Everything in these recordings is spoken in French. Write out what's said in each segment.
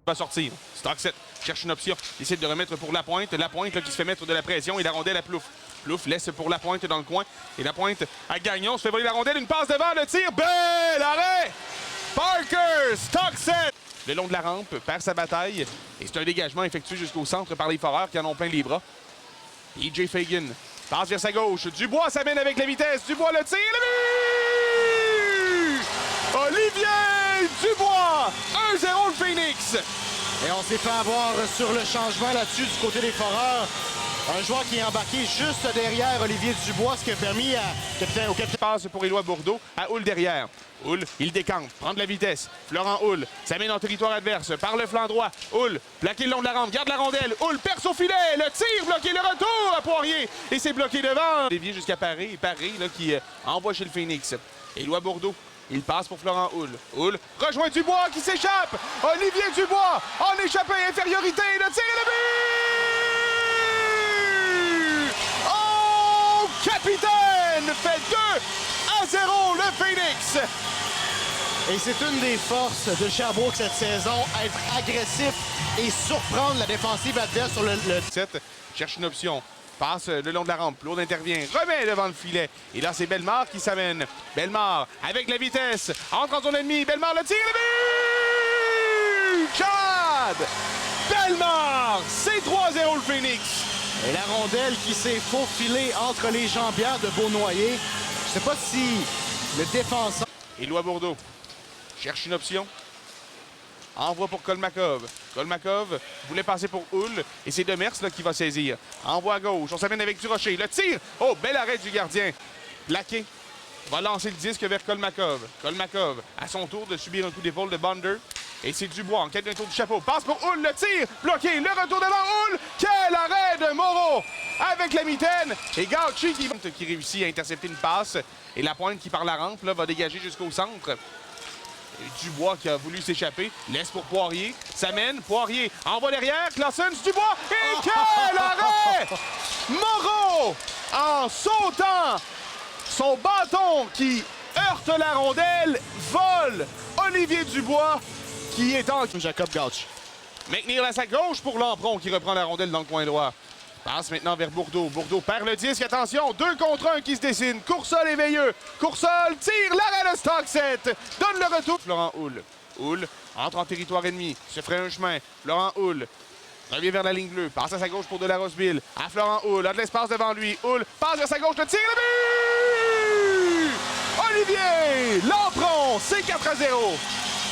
Va sortir. Stockset cherche une option. Il essaie de remettre pour Lapointe. Lapointe là, qui se fait mettre de la pression et la rondelle à Plouffe. Plouffe laisse pour Lapointe dans le coin. Et Lapointe à Gagnon se fait voler la rondelle. Une passe devant, le tir. Bel arrêt! Parker! Stockset! Le long de la rampe, perd sa bataille. Et c'est un dégagement effectué jusqu'au centre par les Foreurs qui en ont plein les bras. E.J. Fagan passe vers sa gauche. Dubois s'amène avec la vitesse. Dubois le tire. Le but! Olivier Dubois! 1-0 le Phoenix! Et on s'est fait avoir sur le changement là-dessus du côté des Foreurs. Un joueur qui est embarqué juste derrière Olivier Dubois, ce qui a permis au capitaine... Passe pour Éloi Bourdeau à Houle derrière. Houle, il décante, prend de la vitesse. Florent Houle s'amène en territoire adverse par le flanc droit. Houle, plaqué le long de la rampe, garde la rondelle. Houle perce au filet, le tir bloqué, le retour à Poirier. Et c'est bloqué devant. Dévié jusqu'à Paré, et Paré là, qui envoie chez le Phoenix. Éloi Bourdeau. Il passe pour Florent Houle. Houle rejoint Dubois qui s'échappe. Olivier Dubois en échappé, infériorité. Le tir et le but! Oh, capitaine fait 2-0 le Phoenix. Et c'est une des forces de Sherbrooke cette saison, être agressif et surprendre la défensive adverse sur le... 7 cherche une option. Passe le long de la rampe. Claude intervient. Remet devant le filet. Et là, c'est Bellemare qui s'amène. Bellemare avec la vitesse. Entre en zone ennemie. Bellemare le tire. Le but! Chad! Bellemare! C'est 3-0 le Phoenix. Et la rondelle qui s'est faufilée entre les jambières de Beaunoyer. Je ne sais pas si le défenseur... Éloi Bourdeau cherche une option. Envoie pour Kolmakov. Kolmakov voulait passer pour Houle. Et c'est Demers là, qui va saisir. Envoie à gauche. On s'amène avec Durocher. Le tir. Oh, bel arrêt du gardien. Plaqué. Va lancer le disque vers Kolmakov. Kolmakov, à son tour de subir un coup d'épaule de Bonder. Et c'est Dubois en quête d'un tour du chapeau. Passe pour Houle. Le tir. Bloqué. Le retour devant Houle. Quel arrêt de Moreau avec la mitaine. Et Gauchi qui réussit à intercepter une passe. Et Lapointe qui, par la rampe, là, va dégager jusqu'au centre. Dubois qui a voulu s'échapper, laisse pour Poirier, s'amène, Poirier envoie derrière, Clausen, Dubois, et quel arrêt! Moreau, en sautant, son bâton qui heurte la rondelle, vole Olivier Dubois qui est en... Jacob Gauch. McNeil à sa gauche pour Lampron qui reprend la rondelle dans le coin droit. Passe maintenant vers Bourdeau. Bourdeau perd le disque. Attention, 2 contre 1 qui se dessine. Coursol et Veilleux. Coursol tire l'arrêt de Stockset. Donne le retour. Florent Houle. Houle entre en territoire ennemi. Se ferait un chemin. Florent Houle revient vers la ligne bleue. Passe à sa gauche pour de la Roseville. À Florent Houle. A de l'espace devant lui. Houle passe vers sa gauche. Le tir. Le but! Olivier Lampron. C'est 4-0.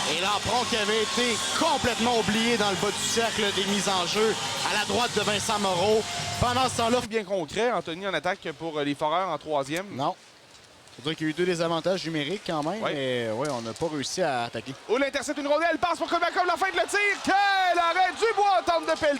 Et Lampron qui avait été complètement oublié dans le bas du cercle des mises en jeu à la droite de Vincent Moreau. Pendant ce temps-là... Bien concret, Anthony en attaque pour les Foreurs en 3e. Non. C'est-à-dire qu'il y a eu 2 désavantages numériques quand même, ouais. Mais ouais, on n'a pas réussi à attaquer. Houle intercepte une rondelle, passe pour Kolmakov, la fin de le tir. Quel arrêt! Dubois tente de pelleter.